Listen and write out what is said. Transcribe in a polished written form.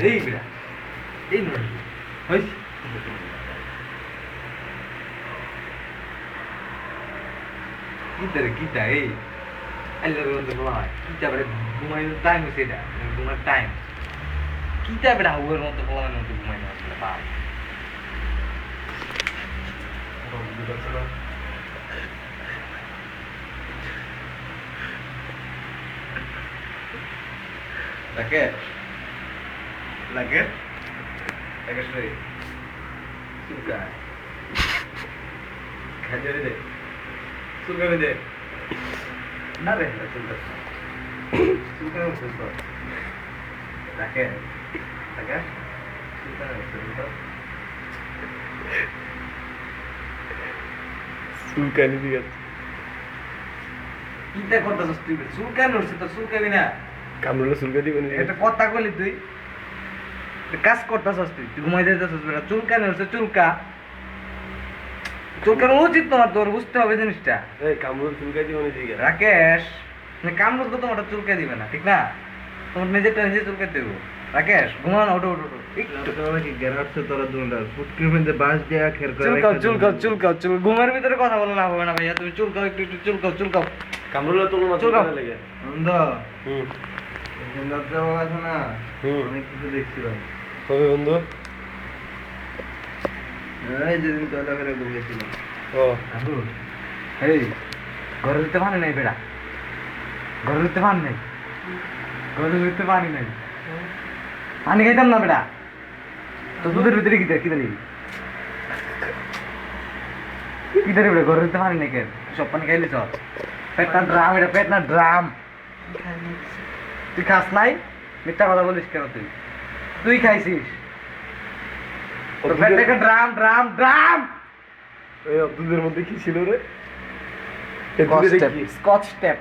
এই বেটা এই নয় হইছে কিতা এই আল্লাহর বন্ধু ভাই কিতা বেটা ঘুমাইনোর টাইম হইছে এটা ঘুমার টাইম কিতা বেটা হুয়ের মতো বলার মতো ঘুমাইনো আসলে ভাই Lagi, lagi, lagi sih, suka, kajar deh, suka deh, nare, suka, suka, lagi, lagi, suka, সুলকানি ঠিক আছে kita kota sustri, suka nur, suka bina. কামরুলে চুলকা দিব নি এটা কথা কইলি তুই কাজ করতেছস তুই ঘুমাই যাইতেছস বেটা চুলকানি হচ্ছে চুলকানো উচিত তোমার তোর বুঝতে হবে জিনিসটা এই কামরুল চুলকা দিব নি ঠিক আছে রাকেশ কামড় তো তোমার চুলকা দিবে না ঠিক না তোমার নিজেরটা নিজে চুলকা দেবো রাকেশ ঘুমানো ওটো ওটো কি গ্যারাটছে তোরা দুটা ফুটকির মধ্যে বাঁশ দেয়া খের করে চুলকাও ঘুমের ভিতরে কথা বলে লাভ হবে না ভাইয়া তুমি চুলকাও একটু চুলকাও কামরুলে তো না চুলকা লাগে বন্ধ হুম সুন্দরটা আছে না অনেক কিছু দেখছি ভাই কবে বন্ধু এই যেদিন তোলা করে ঘুমিয়েছিলাম ও এই ঘরে দিতে পানি নাই বেড়া ঘরে দিতে পানি নাই পানি খাইতাম না বেটা তো দুধের ভিতরে কি দাঁড়ি বেটা ঘরে দিতে পানি নাই কেন সব পানি খাইলি সব পেট না ড্রাম তুই খাস নাই মিথ্যা কথা বলিস কেন তুই খাইছিস তোর পেট থেকে ড্রাম এই দুধের মধ্যে কি ছিল রে স্কচ টেপ